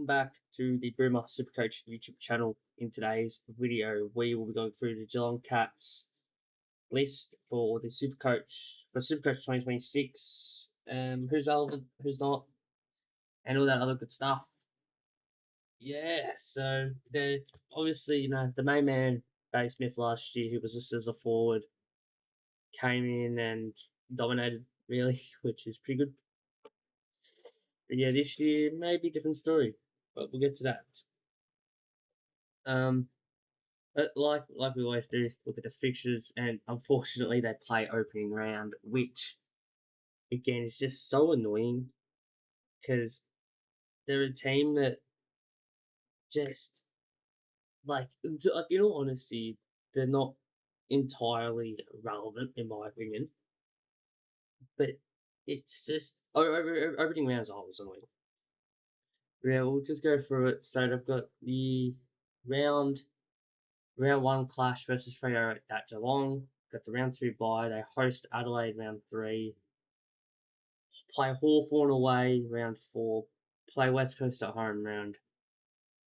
welcome back to the Boomer SuperCoach YouTube channel. In today's video, we will be going through the Geelong Cats list for the SuperCoach 2026. Who's relevant, who's not, and all that other good stuff. Yeah, so the obviously the main man, Bailey Smith last year, who was just as a forward, came in and dominated really, which is pretty good. But yeah, this year maybe different story, but we'll get to that. But like we always do, look at the fixtures, and unfortunately they play opening round, which again is just so annoying because they're a team that just like in all honesty, they're not entirely relevant in my opinion, but it's just opening rounds are always annoying. Yeah, we'll just go through it. So they've got the round one clash versus Freo at Geelong. Got the round 2 bye. They host Adelaide round 3. Play Hawthorn away round 4. Play West Coast at home round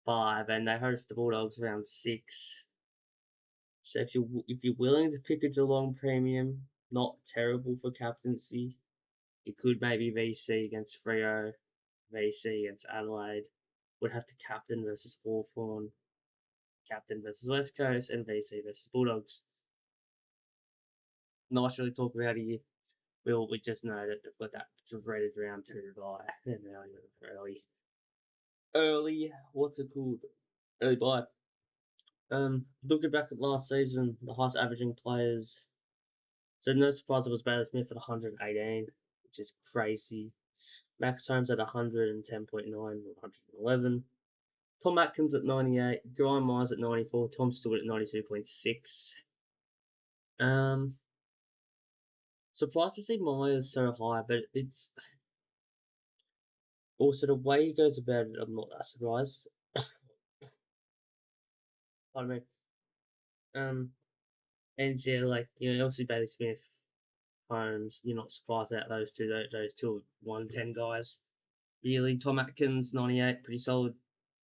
5, and they host the Bulldogs round 6. So if you're willing to pick a Geelong premium, not terrible for captaincy. You could maybe VC against Freo, VC against Adelaide. Would have to captain versus Hawthorn, captain versus West Coast, and VC versus Bulldogs. Not much really talk about here. We just know that they've got that dreaded round 2 bye, and now early what's it called? Early bye. Looking back at last season, the highest averaging players. So no surprise it was Bailey Smith at 118, which is crazy. Max Holmes at 110.9 or 111. Tom Atkins at 98, Brian Myers at 94, Tom Stewart at 92.6. Surprised to see Myers so high, but it's also the way he goes about it, I'm not that surprised. Pardon me. And yeah, obviously Bailey Smith, Holmes, you're not surprised at those two 110 guys. Really, Tom Atkins, 98, pretty solid.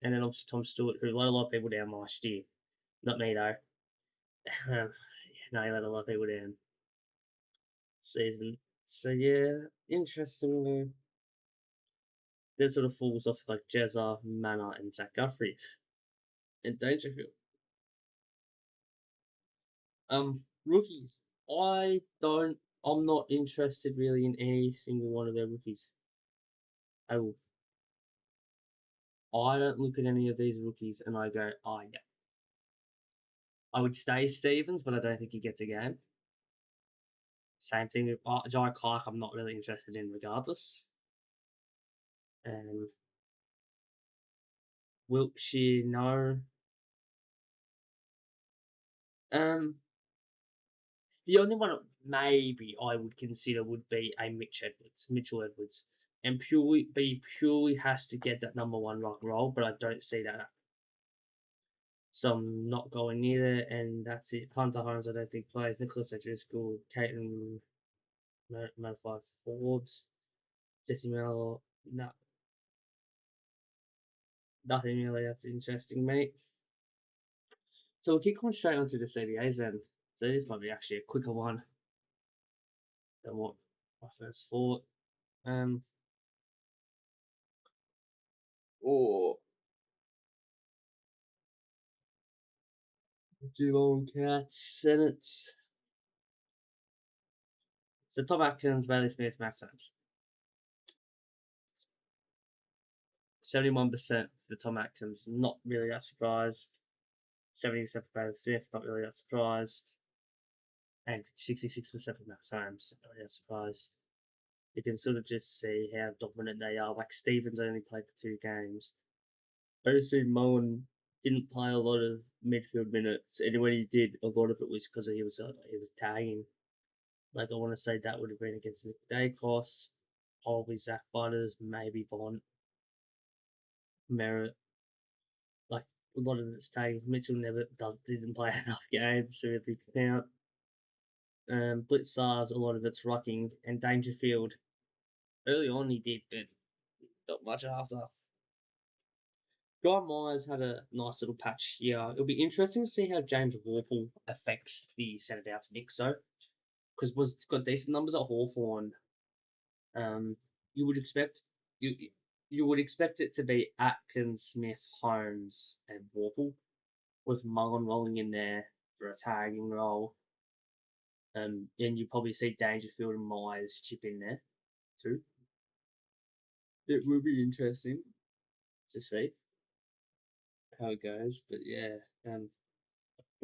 And then obviously Tom Stewart, who let a lot of people down last year. Not me, though. No, he let a lot of people down season. So, yeah, interestingly, this sort of falls off like Jezza, Manor, and Jack Guthrie. And Dangerfield. Rookies. I'm not interested really in any single one of their rookies. I don't look at any of these rookies and I go, oh yeah. I would stay Stevens, but I don't think he gets a game. Same thing with Jai Clark, I'm not really interested in regardless. Wiltshire, no. The only one maybe I would consider would be a Mitchell Edwards. And purely has to get that number 1 rock roll, but I don't see that. So I'm not going near it, and that's it. Hunter Holmes, I don't think plays. Nicholas O'Driscoll, Caton Modified Forbes, Jesse Miller, no, nothing really that's interesting, mate. So we'll kick on straight onto the CBAs then. So this might be actually a quicker one than what I first thought. Or Geelong Cats, Senates. So Tom Atkins, Bailey Smith, Max Holmes. 71% for Tom Atkins, not really that surprised. 70% for Bailey Smith, not really that surprised. And 66% for Max Holmes, not really that surprised. You can sort of just see how dominant they are. Like Stevens only played the 2 games. OC Mullen didn't play a lot of midfield minutes, and when he did, a lot of it was because he was tagging. Like I want to say that would have been against Nick Dacos, probably Zach Butters, maybe Bond, Merritt. Like a lot of it's tagging. Mitchell never didn't play enough games to really count. Blitzard, a lot of it's rucking, and Dangerfield. Early on he did, but not much after. Guy Myers had a nice little patch here. It'll be interesting to see how James Warple affects the centre bounce mix, though, because was got decent numbers at Hawthorn. Um, you would expect you you would expect it to be Atkins, Smith, Holmes, and Warple, with Mullen rolling in there for a tagging role. And you probably see Dangerfield and Myers chip in there too. It will be interesting to see how it goes, but yeah,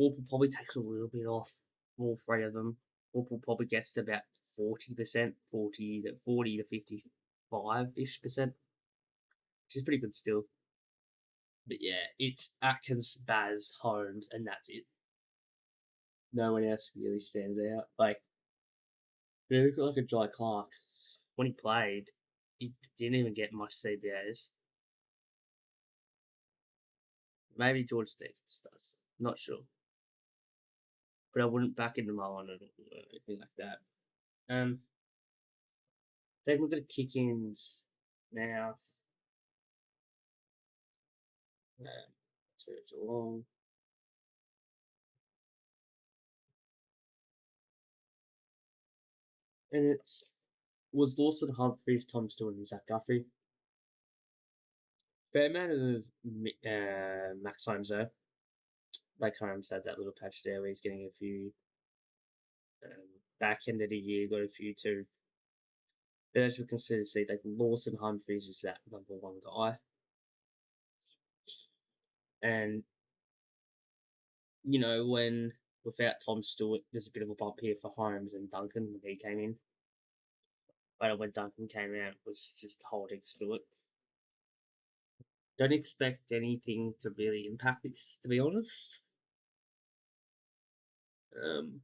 Warple probably takes a little bit off all three of them. Warple probably gets to about 40%, 40 to 55 ish%, which is pretty good still. But yeah, it's Atkins, Baz, Holmes, and that's it. No one else really stands out. Like, you look at like a Jai Clark. When he played, he didn't even get much CBAs. Maybe George Stevens does. Not sure. But I wouldn't back into Mullen or anything like that. Take a look at the kick-ins now. To Geelong. And it was Lawson Humphries, Tom Stewart, and Zach Guthrie. Fair amount of Max Holmes though. Like Holmes had that little patch there where he's getting a few. Back end of the year, got a few too. But as we can see, like Lawson Humphries is that number one guy. And, when without Tom Stewart, there's a bit of a bump here for Holmes and Duncan when he came in. But when Duncan came out, it was just holding Stewart. Don't expect anything to really impact this, to be honest. Um,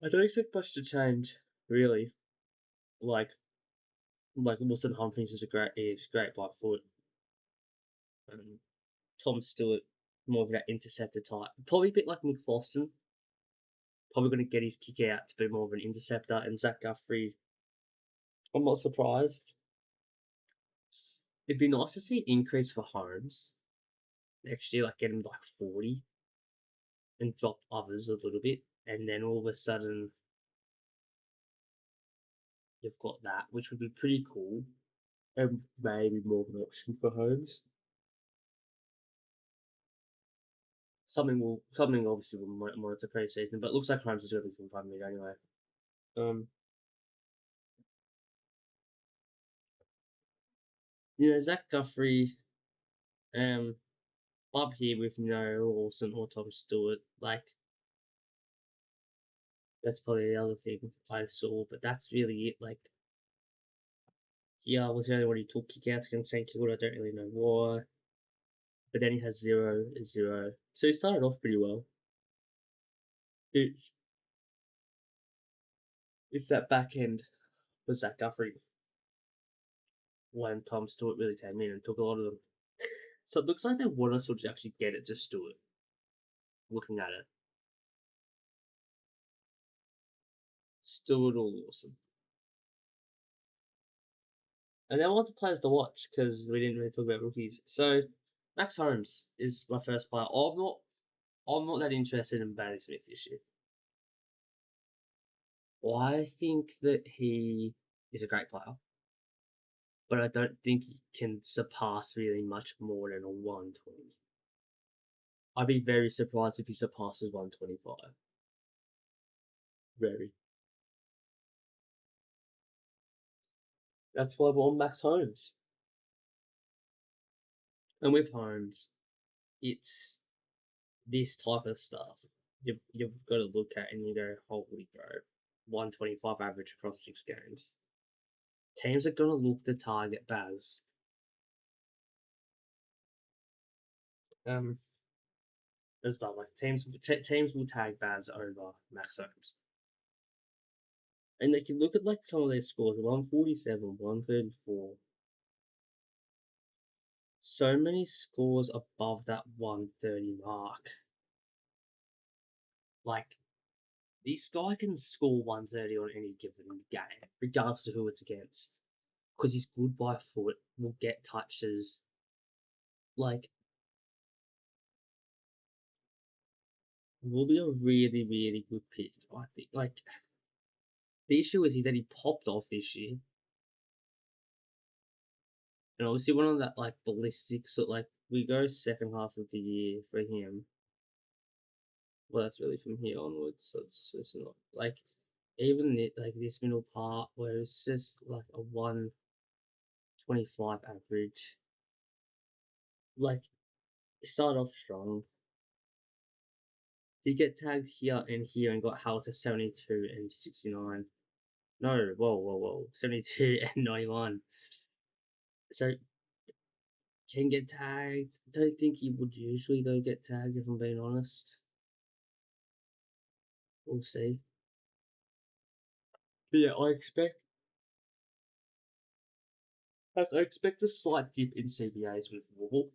I don't expect much to change, really. Like, Wilson Humphries is great by foot. Um, Tom Stewart, more of that interceptor type. Probably a bit like Nick Foston. Probably going to get his kick out to be more of an interceptor. And Zach Guthrie, I'm not surprised. It'd be nice to see an increase for Holmes next year, like get him like 40 and drop others a little bit. And then all of a sudden, you've got that, which would be pretty cool. And maybe more of an option for Holmes. Something obviously will monitor pre-season, but it looks like Holmes is going to be from 5 anyway. Um, Zach Guthrie, um, up here with Lawson or Tom Stewart, like that's probably the other thing I saw, but that's really it. Like, yeah, I was the only one who took kickouts against St Kilda. I don't really know why, but then he has 0-0, so he started off pretty well. It's it's that back end with Zach Guthrie when Tom Stewart really came in and took a lot of them. So it looks like they want us to actually get it to Stewart. Looking at it, Stewart or Lawson. And then lots of players to watch because we didn't really talk about rookies. So Max Holmes is my first player. I'm not that interested in Bailey Smith this year. I think that he is a great player, but I don't think he can surpass really much more than a 120. I'd be very surprised if he surpasses 125. Very. That's why I want Max Holmes. And with Holmes, it's this type of stuff you've got to look at and you go, holy bro, 125 average across 6 games. Teams are going to look to target Baz. Um, as well, like teams will tag Baz over Max Holmes, and they can look at like some of their scores: 147, 134. So many scores above that 130 mark. Like, this guy can score 130 on any given game, regardless of who it's against. because he's good by foot, will get touches. Like, will be a really, really good pick, I think. Like, the issue is that he popped off this year. And obviously one of that, like, ballistic, so, like, we go second half of the year for him. Well, that's really from here onwards, so it's not, like, even like this middle part where it's just like a 125 average. Like, start off strong. You get tagged here and got held to 72 and 69. No, whoa. 72 and 91. So, can get tagged. Don't think he would usually, though, get tagged, if I'm being honest. We'll see. But yeah, I expect a slight dip in CBAs with Wobble.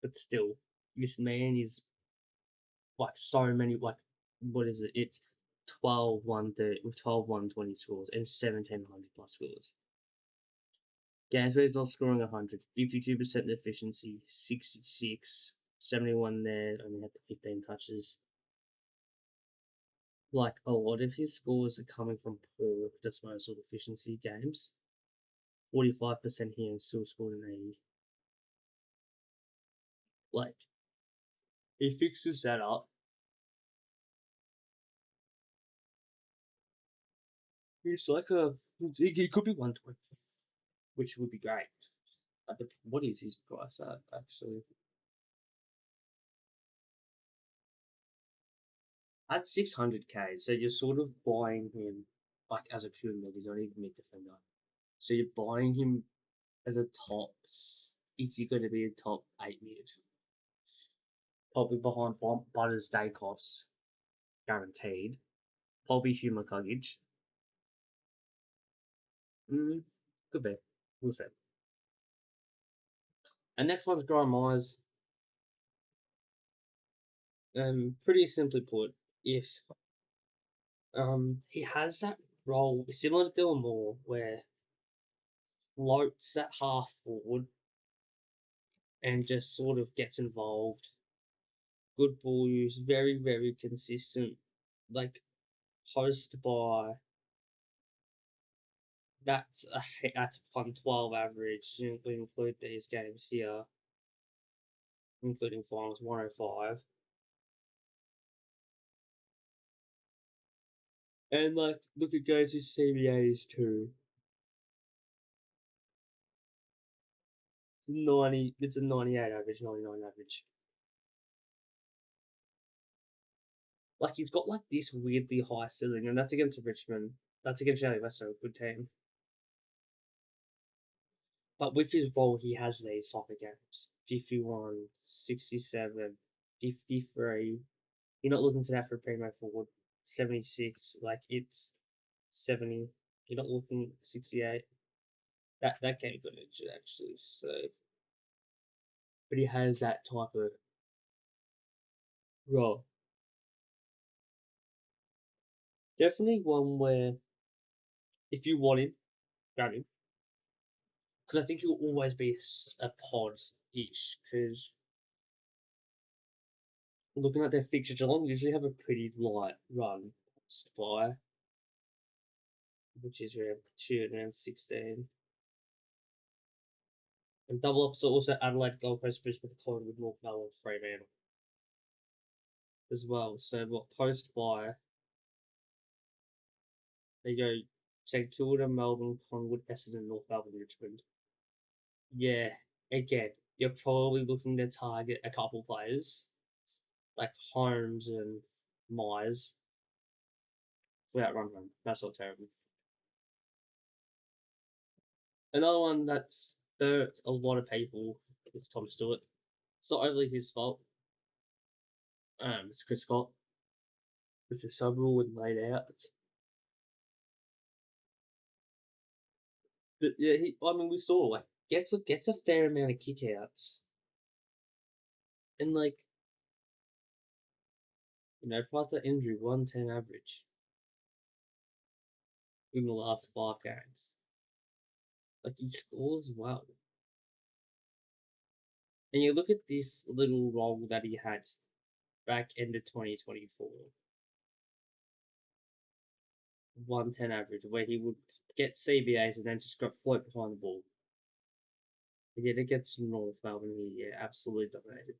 But still, this man is like so many, like, what is it? It's 12 130 with 12 120 scores and 1700 plus scores. Games where he's not scoring 100, 52% efficiency, 66, 71 there, only had the 15 touches. Like, a lot of his scores are coming from poor disposal efficiency games. 45% here and still scored an 80. Like, he fixes that up. He's like he could be 120, which would be great. What is his price at, actually? At 600k, so you're sort of buying him like as a pure mid. He's not even mid defender. So you're buying him as a top. Is he going to be a top 8 mid? Probably behind Butters Dacos, guaranteed. Probably Huma Kugic. Could be. We'll see. And next one's Graham Myers. Pretty simply put, if he has that role similar to Dylan Moore, where floats at half forward and just sort of gets involved. Good ball use, very, very consistent. Like, post by, that's 112 average. We include these games here, including finals 105. And like, look at goes to CBAs too. 90, it's a 98 average, 99 average. Like, he's got like this weirdly high ceiling, and that's against Richmond. That's against Jelly Wesso, a good team. But with his role, he has these type of games. 51, 67, 53. You're not looking for that for a primo forward. 76, like, it's 70. You're not looking 68. That can be good actually. So, but he has that type of role. Definitely one where if you want him, grab him. Because I think he'll always be a pod-ish. Because looking at their fixture, Geelong usually have a pretty light run by, which is around 16. And double ups are also Adelaide, Gold Coast, Brisbane, Collingwood, North Melbourne, Fremantle as well. So what post by, they go St Kilda, Melbourne, Collingwood, Essendon, North Melbourne, Richmond. Yeah, again, you're probably looking to target a couple players like Holmes and Myers without run. That's not terrible. Another one that's hurt a lot of people is Tom Stewart. It's not overly his fault. It's Chris Scott, which is sub rule and laid out. But yeah, we saw like gets a fair amount of kickouts, and like, prior to injury, 110 average. in the last 5 games. Like he scores well. And you look at this little role that he had back end of 2024, 110 average, where he would get CBAs and then just got float behind the ball. And yet against North Melbourne, he absolutely dominated.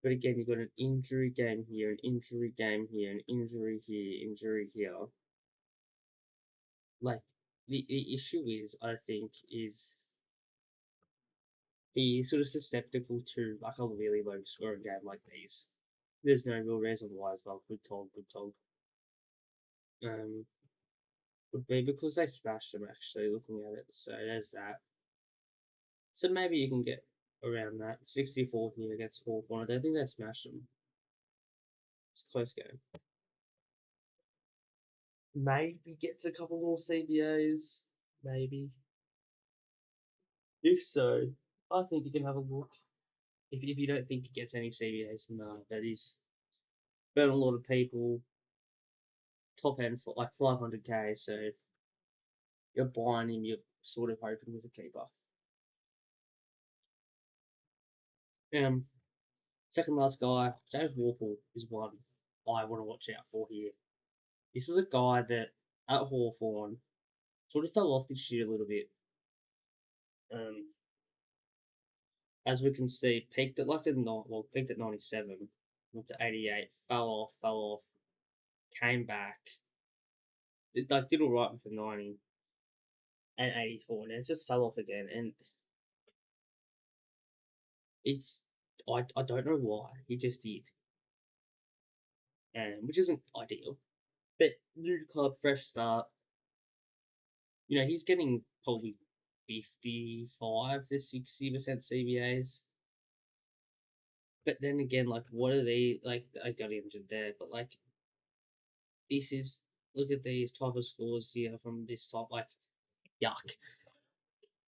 But again, you got an injury game here, an injury game here, an injury here, injury here. Like the issue is, I think, is he's sort of susceptible to like a really low scoring game like these. There's no real reason why as well. Good talk, good talk. Would be because they smashed them actually looking at it. So there's that. So maybe you can get around that. 64 here against Hawthorn. I don't think they smashed them. It's a close game. Maybe gets a couple more CBAs. Maybe. If so, I think you can have a look. If you don't think he gets any CBAs, no, that is burn a lot of people. Top end for like 500k, so you're buying him. You're sort of hoping he's a keeper. Um, Second last guy, James Warple is one I want to watch out for here. This is a guy that at Hawthorn sort of fell off this year a little bit. Um, as we can see, peaked at like peaked at 97, went to 88, fell off, came back, did all right for 90 and 84, and it just fell off again. And it's I don't know why he just did, which isn't ideal. But new club, fresh start. You know, he's getting probably 55 to 60% CBAs. But then again, like, what are they like? I got injured there, but like, this is look at these type of scores here from this top, like, yuck.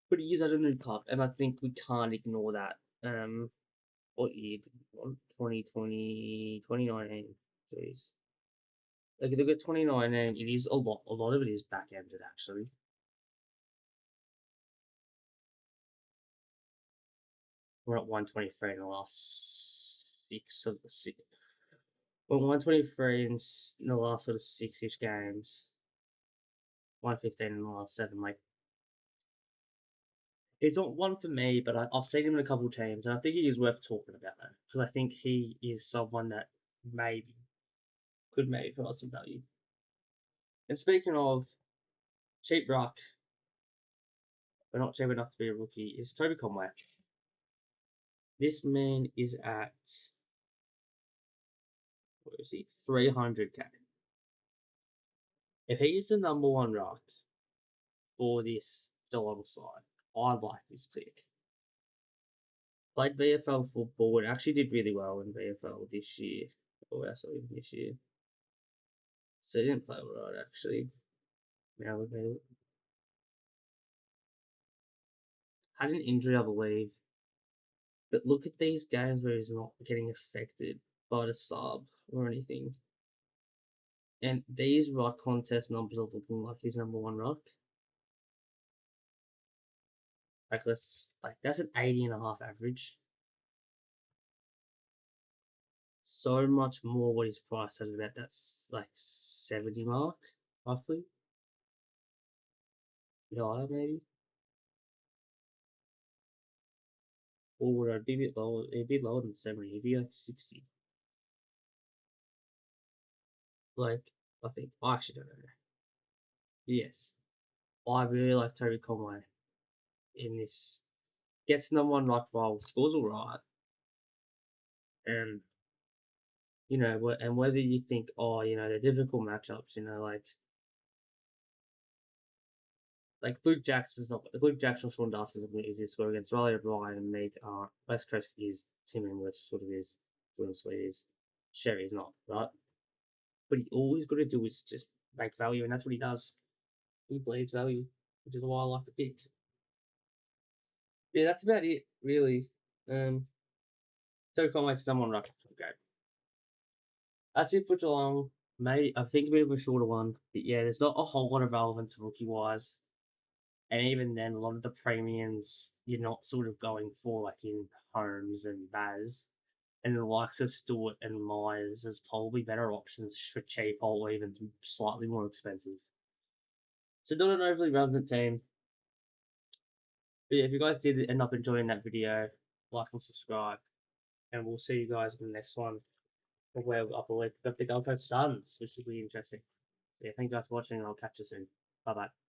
But he is at a new club, and I think we can't ignore that. What year? 2020, 2019. Jeez. Like, look at 2019. It is a lot. A lot of it is back ended actually. We're at 123 in the last six of the six. Well, 123 in the last sort of six-ish games. 115 in the last seven. Like, he's not one for me, but I've seen him in a couple of teams, and I think he is worth talking about that because I think he is someone that maybe could maybe put some value. And speaking of cheap ruck, but not cheap enough to be a rookie, is Toby Conway. This man is at, what is he, 300k. If he is the number one ruck for this Geelong side, I like this pick. Played VFL football and actually did really well in VFL this year. Or sorry, this year. So he didn't play all right actually. Now we had an injury, I believe. But look at these games where he's not getting affected by the sub or anything. And these ruck contest numbers are looking like his number one ruck. That's an 80.5 average. So much more what he's priced at about that's like 70 mark, roughly. Bit higher maybe. Or would I be a bit lower? It'd be lower than 70, it'd be like 60. Like, I think I actually don't know. Yes. I really like Toby Conway in this. Gets number one ruck role, scores alright. And and whether you think, oh, they're difficult matchups, like Luke Jackson, Sean Darcy's not easy to score against. Riley O'Brien and Meek aren't. West Coast is. Tim English sort of is. Jordan Sweet is. Sherry's not, right? But all he's got to do is just make value, and that's what he does. He bleeds value, which is why I like the pick. Yeah, that's about it, really. So Conway for someone rush. Okay. That's it for Geelong. Maybe I think a bit of a shorter one, but yeah, there's not a whole lot of relevance rookie wise. And even then, a lot of the premiums you're not sort of going for, like in Holmes and Baz. And the likes of Stewart and Myers is probably better options for cheap or even slightly more expensive. So not an overly relevant team. But yeah, if you guys did end up enjoying that video, like and subscribe. And we'll see you guys in the next one where I believe we've got the Gold Coast Suns, which will be interesting. Yeah, thank you guys for watching and I'll catch you soon. Bye bye.